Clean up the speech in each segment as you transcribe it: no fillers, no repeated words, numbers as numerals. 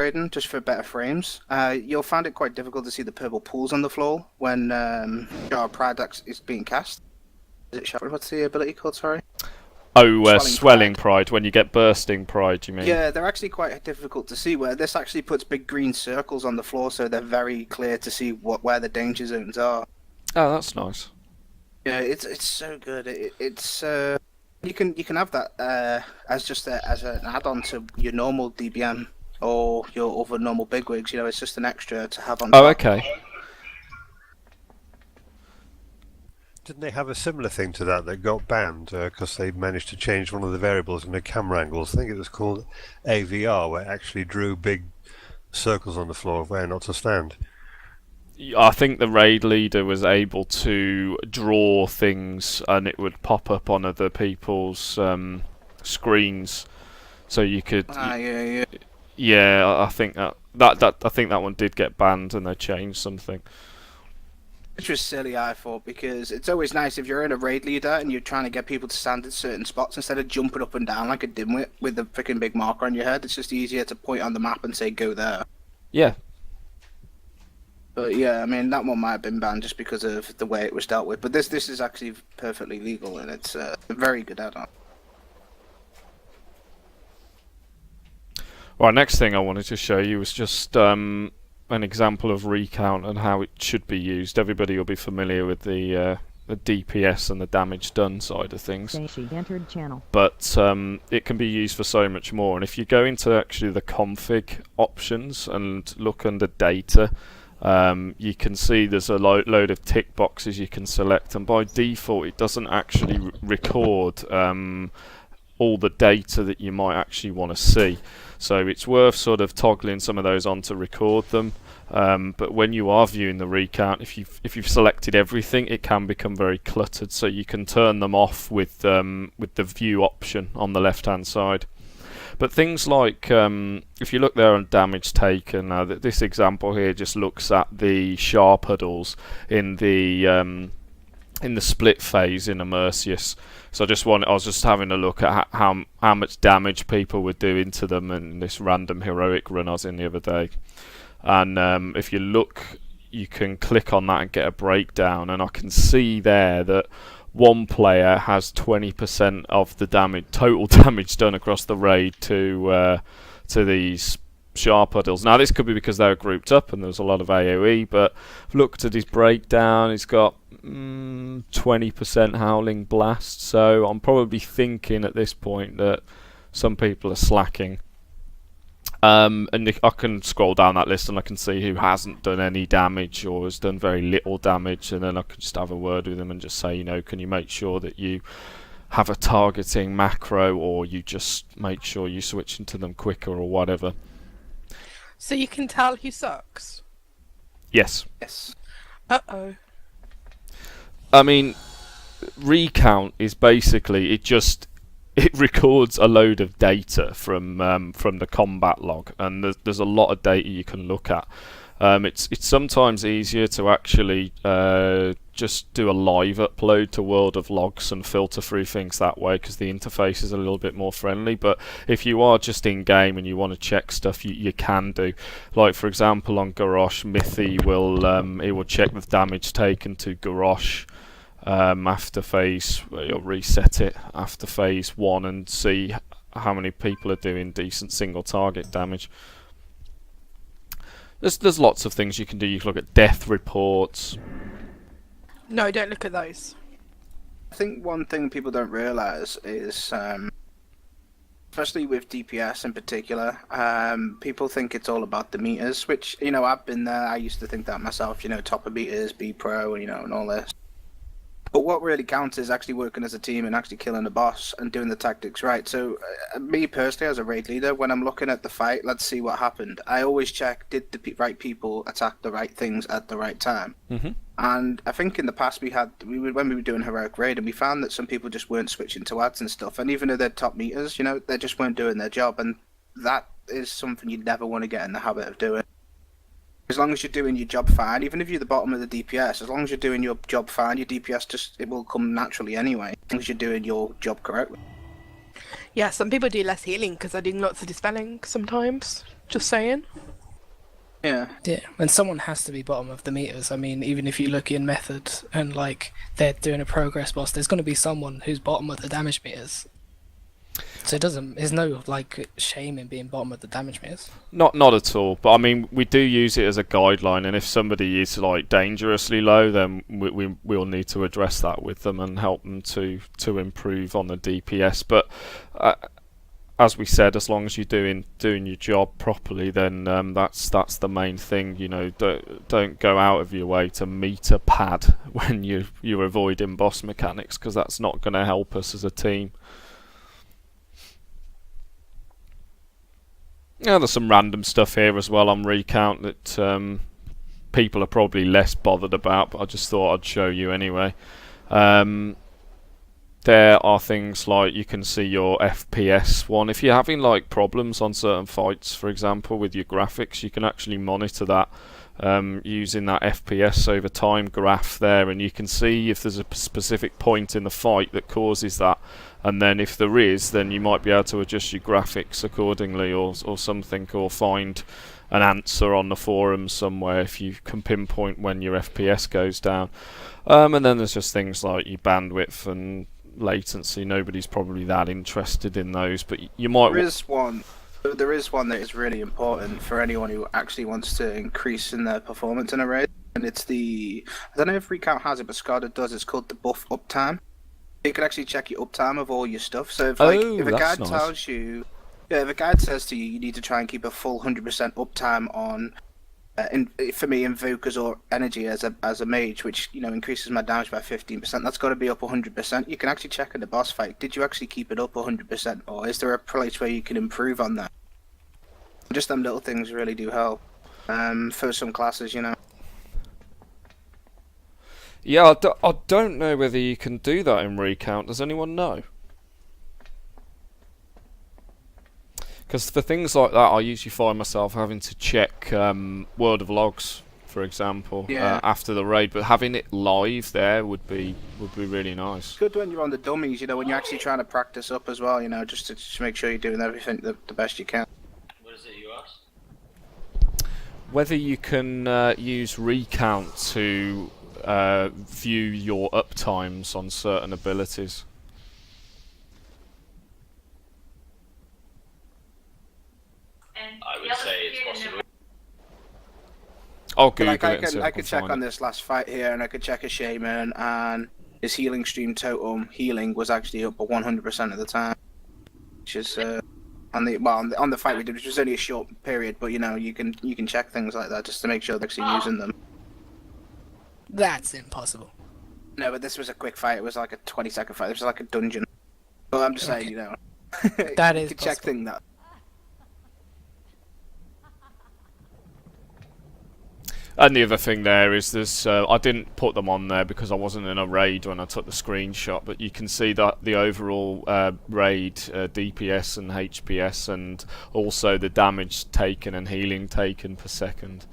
upgrading just for better frames. You'll find it quite difficult to see the purple pools on the floor when your Pride is being cast. Is it what's the ability called? Sorry. Oh, swelling pride. When you get bursting pride, you mean? Yeah, they're actually quite difficult to see. Where this actually puts big green circles on the floor, so they're very clear to see where the danger zones are. Oh, that's nice. Yeah, it's so good. It's you can have that as just as an add-on to your normal DBM or your other normal bigwigs. You know, it's just an extra to have on top. Oh, okay. Didn't they have a similar thing to that got banned because they managed to change one of the variables in the camera angles? I think it was called AVR, where it actually drew big circles on the floor of where not to stand. I think the raid leader was able to draw things and it would pop up on other people's screens, so you could. Yeah, I think that one did get banned and they changed something. Which was silly, I thought, because it's always nice if you're in a raid leader and you're trying to get people to stand at certain spots instead of jumping up and down like a dimwit with a freaking big marker on your head. It's just easier to point on the map and say go there. Yeah. But yeah, I mean that one might have been banned just because of the way it was dealt with. But this is actually perfectly legal and it's a very good add-on. Right, next thing I wanted to show you was just an example of recount and how it should be used. Everybody will be familiar with the DPS and the damage done side of things. Entered channel. But it can be used for so much more. And if you go into actually the config options and look under data, you can see there's a load of tick boxes you can select, and by default it doesn't actually record all the data that you might actually want to see. So it's worth sort of toggling some of those on to record them. But when you are viewing the recount, if you've selected everything, it can become very cluttered. So you can turn them off with the view option on the left-hand side. But things like if you look there on damage taken, this example here just looks at the sharp huddles in the split phase in Immersius. So I was just having a look at how much damage people were doing to them in this random heroic run I was in the other day. And if you look, you can click on that and get a breakdown, and I can see there that one player has 20% of the total damage done across the raid to these sharp huddles. Now this could be because they were grouped up and there was a lot of AoE, but I've looked at his breakdown, he's got 20% howling blast, so I'm probably thinking at this point that some people are slacking. And I can scroll down that list and I can see who hasn't done any damage or has done very little damage, and then I can just have a word with them and just say, can you make sure that you have a targeting macro, or you just make sure you switch into them quicker or whatever. So you can tell who sucks? Yes. Yes. Uh-oh. I mean, recount is basically it records a load of data from the combat log, and there's a lot of data you can look at. It's sometimes easier to actually just do a live upload to World of Logs and filter through things that way, because the interface is a little bit more friendly. But if you are just in game and you want to check stuff, you can do. Like for example on Garrosh, Mithy will check the damage taken to Garrosh after phase. You'll reset it after phase 1 and see how many people are doing decent single target damage. There's lots of things you can do. You can look at death reports. No, don't look at those. I think one thing people don't realise is, especially with DPS in particular, people think it's all about the meters, which, I've been there. I used to think that myself, top of meters, be pro, and all this. But what really counts is actually working as a team and actually killing the boss and doing the tactics right. So, me personally, as a raid leader, when I'm looking at the fight, let's see what happened. I always check, did the right people attack the right things at the right time? Mm-hmm. And I think in the past when we were doing heroic raid, and we found that some people just weren't switching to ads and stuff. And even though they're top meters, they just weren't doing their job. And that is something you never want to get in the habit of doing. As long as you're doing your job fine, even if you're the bottom of the DPS, as long as you're doing your job fine, your DPS it will come naturally anyway, as long as you're doing your job correctly. Yeah, some people do less healing because they're doing lots of dispelling sometimes. Just saying. Yeah. Yeah, and someone has to be bottom of the meters. I mean, even if you look in method and like they're doing a progress boss, there's going to be someone who's bottom of the damage meters. So there's no like shame in being bottom of the damage meters. Not at all. But I mean, we do use it as a guideline, and if somebody is like dangerously low, then we'll need to address that with them and help them to improve on the DPS. But as we said, as long as you're doing your job properly, then that's the main thing. You know, don't go out of your way to meter pad when you're avoiding boss mechanics, because that's not going to help us as a team. Yeah, there's some random stuff here as well on Recount that people are probably less bothered about, but I just thought I'd show you anyway. There are things like you can see your FPS one. If you're having like problems on certain fights, for example, with your graphics, you can actually monitor that using that FPS over time graph there, and you can see if there's a specific point in the fight that causes that, and then if there is, then you might be able to adjust your graphics accordingly, or something, or find an answer on the forums somewhere if you can pinpoint when your FPS goes down. And then there's just things like your bandwidth and latency. Nobody's probably that interested in those, but you might. There is one that is really important for anyone who actually wants to increase in their performance in a raid, and it's I don't know if Recount has it, but SCADA does. It's called the buff uptime. You can actually check your uptime of all your stuff. So if a guide tells you, if a guide says to you, you need to try and keep a full 100% uptime on. For me, invokers or energy as a mage, which increases my damage by 15%. That's got to be up 100%. You can actually check in the boss fight. Did you actually keep it up 100%, or is there a place where you can improve on that? Just them little things really do help. For some classes, Yeah, I don't know whether you can do that in Recount. Does anyone know? Because for things like that, I usually find myself having to check World of Logs, for example, after the raid. But having it live there would be really nice. It's good when you're on the dummies, when you're actually trying to practice up as well, just to make sure you're doing everything the best you can. What is it you asked? Whether you can use Recount to view your uptimes on certain abilities. I would say it's possible. I'll Google Like I it. can, I could check on this last fight here, and I could check a shaman, and his healing stream totem healing was actually up 100% of the time, which is on the fight we did, which was only a short period, but you can check things like that just to make sure they're actually using them. That's impossible. No, but this was a quick fight. It was like a 20-second fight. It was like a dungeon. Well, I'm just saying, That you is could check possible. things that. And the other thing there is there's I didn't put them on there because I wasn't in a raid when I took the screenshot, but you can see that the overall raid DPS and HPS, and also the damage taken and healing taken per second.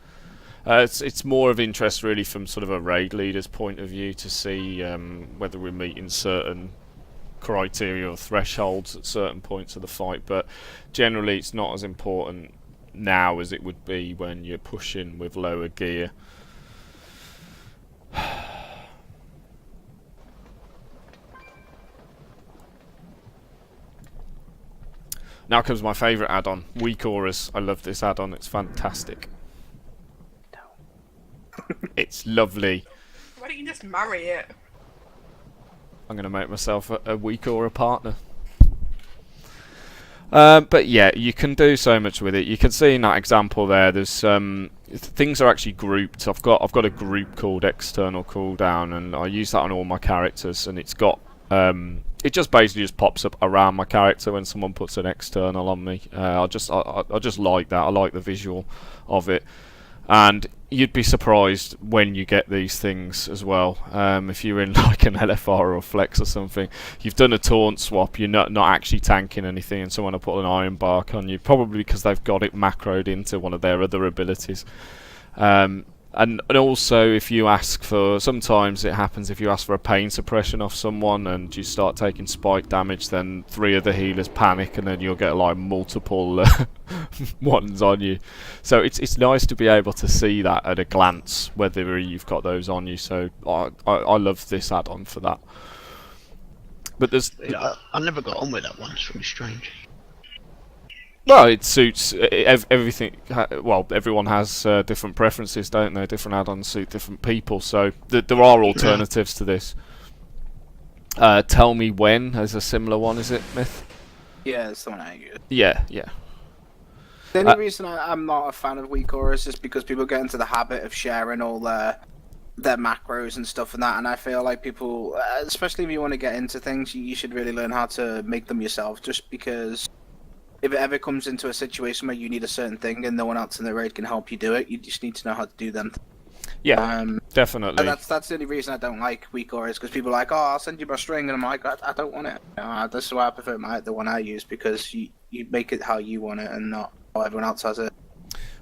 It's more of interest really from sort of a raid leader's point of view to see whether we're meeting certain criteria or thresholds at certain points of the fight, but generally it's not as important now as it would be when you're pushing with lower gear. Now comes my favourite add-on, Weak Auras. I love this add-on, it's fantastic. It's lovely. Why don't you just marry it? I'm going to make myself a Weak Aura partner. But yeah, you can do so much with it. You can see in that example there, there's things are actually grouped. I've got a group called External Cooldown, and I use that on all my characters, and it's got it just basically just pops up around my character when someone puts an external on me. I just like that. I like the visual of it, and you'd be surprised when you get these things as well. If you're in like an LFR or a Flex or something, you've done a taunt swap, you're not actually tanking anything, and someone will put an Iron Bark on you, probably because they've got it macroed into one of their other abilities. And also, if you ask for, sometimes it happens if you ask for a pain suppression off someone and you start taking spike damage, then 3 of the healers panic and then you'll get like multiple ones on you. So it's nice to be able to see that at a glance, whether you've got those on you. So I love this add-on for that. But there's... I never got on with that one, it's really strange. Well, it suits everything. Well, everyone has different preferences, don't they? Different add-ons suit different people, so there are alternatives to this. Tell Me When has a similar one, is it, Myth? Yeah, it's the one I use. Yeah. The only reason I'm not a fan of weak auras is because people get into the habit of sharing all their macros and stuff and that, and I feel like people, especially if you want to get into things, you should really learn how to make them yourself, just because if it ever comes into a situation where you need a certain thing and no one else in the raid can help you do it, you just need to know how to do them. Yeah, definitely. That's the only reason I don't like weak auras, because people are like, oh, I'll send you my string, and I'm like, I don't want it. That's why I prefer the one I use, because you make it how you want it and not how everyone else has it.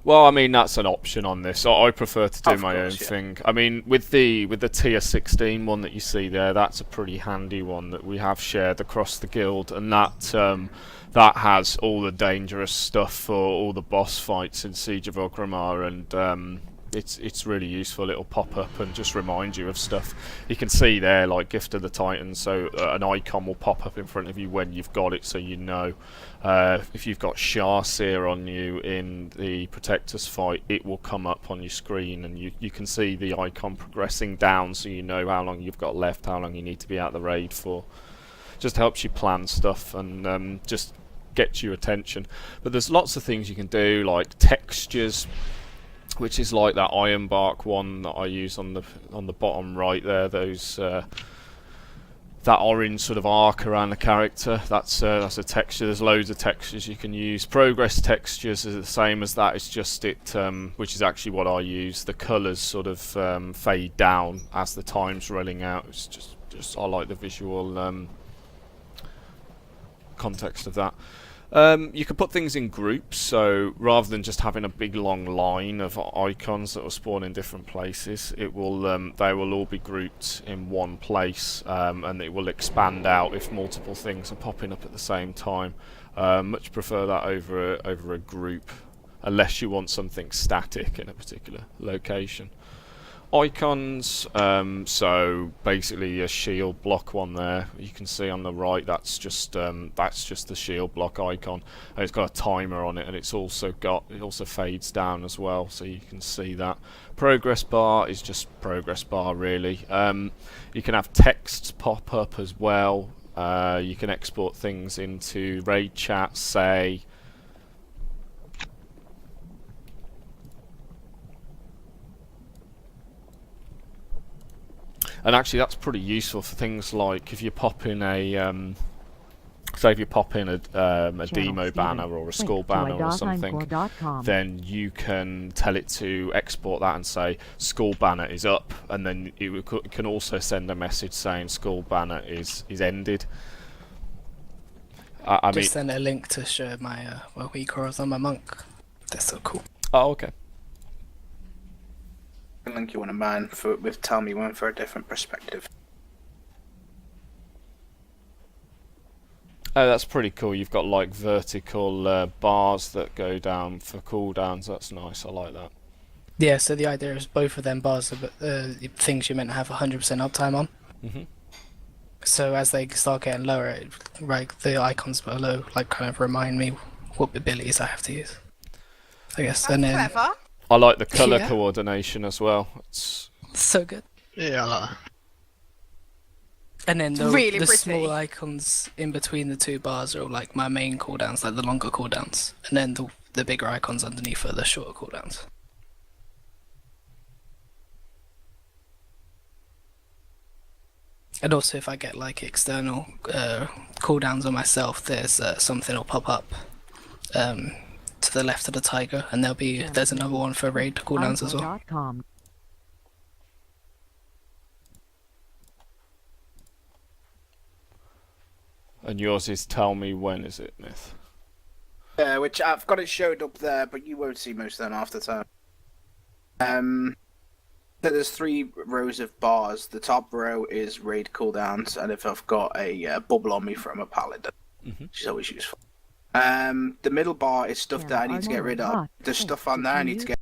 Well, I mean, that's an option on this. I prefer to do Of my course, own yeah. thing. I mean, with the tier 16 one that you see there, that's a pretty handy one that we have shared across the guild, and that has all the dangerous stuff for all the boss fights in Siege of Orgrimmar, and it's really useful. It'll pop up and just remind you of stuff. You can see there, like Gift of the Titans, so an icon will pop up in front of you when you've got it, so you know. If you've got Sharseer on you in the Protectors fight, it will come up on your screen, and you can see the icon progressing down, so you know how long you've got left, how long you need to be out the raid for. Just helps you plan stuff and just gets your attention. But there's lots of things you can do, like textures, which is like that Ironbark one that I use on the bottom right there. Those that orange sort of arc around the character. That's a texture. There's loads of textures you can use. Progress textures is the same as that. It's just which is actually what I use. The colours sort of fade down as the time's running out. It's just I like the visual context of that. You can put things in groups, so rather than just having a big long line of icons that will spawn in different places, it will they will all be grouped in one place, and it will expand out if multiple things are popping up at the same time. Much prefer that over a group, unless you want something static in a particular location. Icons, so basically a shield block one there you can see on the right, that's just the shield block icon, and it's got a timer on it, and it also fades down as well, so you can see that. Progress bar is just progress bar really. You can have texts pop up as well. You can export things into raid chat, say. And actually, that's pretty useful for things like if you pop in a, say if you pop in a demo banner or a skull banner or something, then you can tell it to export that and say skull banner is up, and then it can also send a message saying skull banner is ended. I mean, Just send a link to show my weak auras on my monk. They're so cool. oh, okay. Link you want to mine with Tell Me When for a different perspective. Oh, that's pretty cool. You've got like vertical bars that go down for cooldowns. That's nice. I like that. Yeah, so the idea is both of them bars are things you're meant to have 100% uptime on. Mm-hmm. So as they start getting lower, the icons below kind of remind me what abilities I have to use, I guess. That's And then clever. I like the colour Yeah. coordination as well. It's so good. Yeah, I like that. And then the Really pretty. small icons in between the two bars are all like my main cooldowns, like the longer cooldowns, and then the bigger icons underneath are the shorter cooldowns. And also, if I get like external cooldowns on myself, there's something will pop up to the left of the tiger, and there's another one for raid cooldowns as well. and yours is Tell Me When, is it, Myth? Which I've got it showed up there, but you won't see most of them after time. So there's 3 rows of bars. The top row is raid cooldowns, and if I've got a bubble on me from a paladin, which is always useful. The middle bar is stuff that I need to get rid of. There's stuff on there I need to get